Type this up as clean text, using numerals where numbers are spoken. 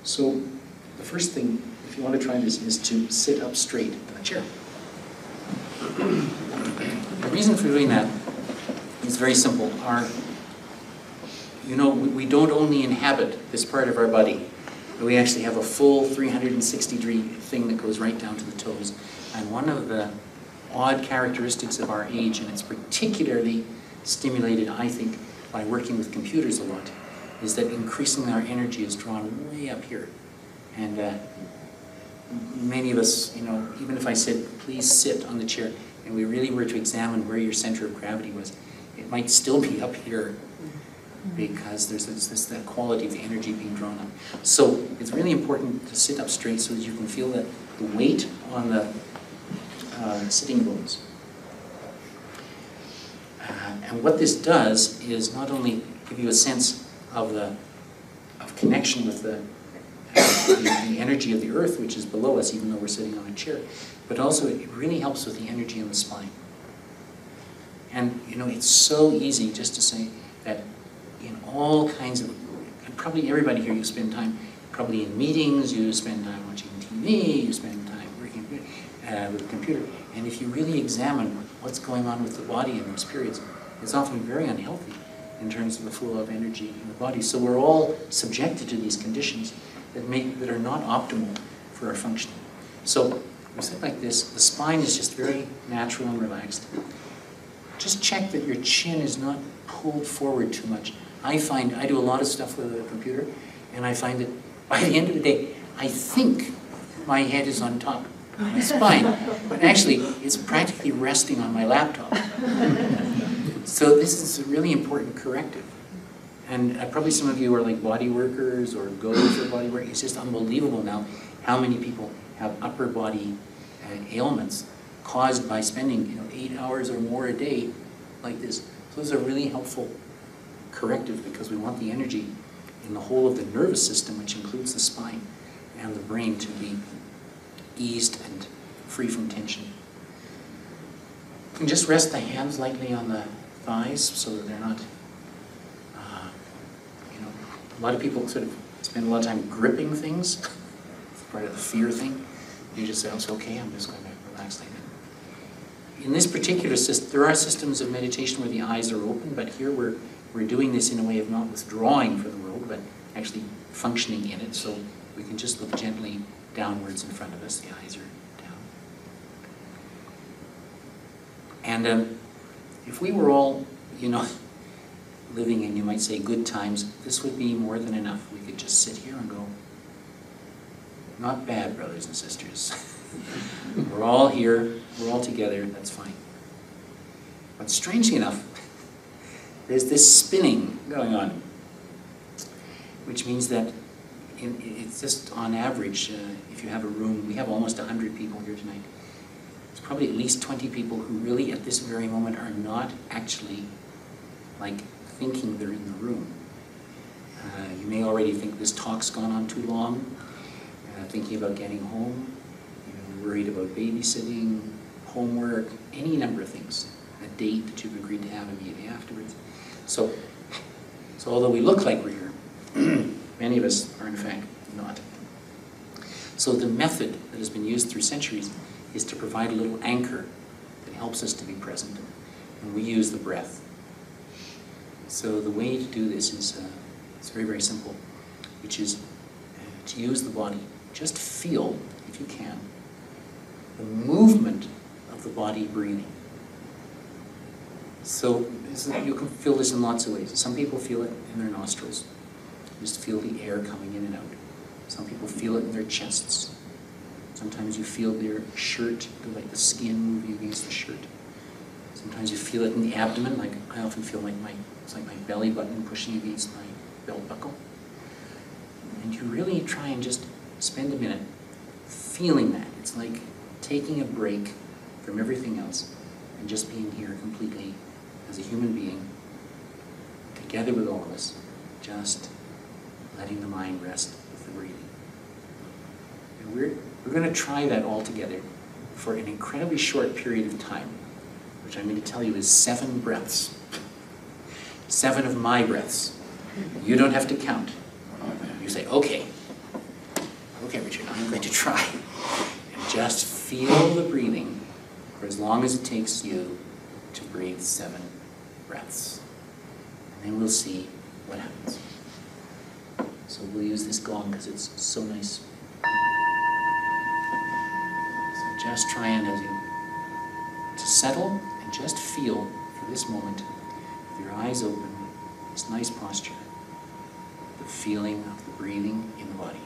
So the first thing, if you want to try this, is to sit up straight in a chair. The reason for doing that is very simple. We don't only inhabit this part of our body, but we actually have a full 360-degree thing that goes right down to the toes. And one of the odd characteristics of our age, and it's particularly stimulated, I think, by working with computers a lot, is that increasingly our energy is drawn way up here. And many of us, even if I said, please sit on the chair, and we really were to examine where your center of gravity was, it might still be up here, because there's that quality of the energy being drawn up. So it's really important to sit up straight so that you can feel the weight on the sitting bones. And what this does is not only give you a sense of connection with the energy of the earth, which is below us, even though we're sitting on a chair, but also it really helps with the energy in the spine. And it's so easy just to say that in all kinds of, and probably everybody here, you spend time probably in meetings, you spend time watching TV, you spend time working with a computer, and if you really examine what's going on with the body in those periods, it's often very unhealthy in terms of the flow of energy in the body. So we're all subjected to these conditions that are not optimal for our functioning. So we sit like this, the spine is just very natural and relaxed. Just check that your chin is not pulled forward too much. I find, I do a lot of stuff with a computer, and I find that by the end of the day, I think my head is on top of my spine, but actually it's practically resting on my laptop. So this is a really important corrective. And probably some of you are like body workers or go for body work. It's just unbelievable now how many people have upper body ailments caused by spending 8 hours or more a day like this. So those are really helpful corrective because we want the energy in the whole of the nervous system, which includes the spine and the brain, to be eased and free from tension. You can just rest the hands lightly on the thighs so that they're not, a lot of people sort of spend a lot of time gripping things. It's part of the fear thing. You just say, oh, it's okay, I'm just going to relax like that. In this particular system, there are systems of meditation where the eyes are open, but here we're doing this in a way of not withdrawing from the world, but actually functioning in it, so we can just look gently downwards in front of us. The eyes are down. And if we were all, living in, you might say, good times, this would be more than enough. We could just sit here and go, not bad, brothers and sisters. We're all here, we're all together, that's fine. But strangely enough, there's this spinning going on, which means that it's just on average, if you have a room, we have almost 100 people here tonight. There's probably at least 20 people who really at this very moment are not actually thinking they're in the room. You may already think this talk's gone on too long, thinking about getting home, worried about babysitting, homework, any number of things, a date that you've agreed to have immediately afterwards. So although we look like we're here, many of us are in fact not. So the method that has been used through centuries is to provide a little anchor that helps us to be present, and we use the breath. So the way to do this is it's very, very simple, which is to use the body. Just feel, if you can, the movement of the body breathing. So you can feel this in lots of ways. Some people feel it in their nostrils. Just feel the air coming in and out. Some people feel it in their chests. Sometimes you feel their shirt, like the skin moving against the shirt. Sometimes you feel it in the abdomen, like I often feel like it's like my belly button pushing against my belt buckle. And you really try and just spend a minute feeling that. It's like taking a break from everything else and just being here completely as a human being, together with all of us, just letting the mind rest with the breathing. And we're going to try that all together for an incredibly short period of time, which I'm going to tell you is 7 breaths. 7 of my breaths. You don't have to count. You say, okay, try. And just feel the breathing for as long as it takes you to breathe 7 breaths. And then we'll see what happens. So we'll use this gong because it's so nice. So just try and to settle and just feel for this moment, with your eyes open, this nice posture, the feeling of the breathing in the body.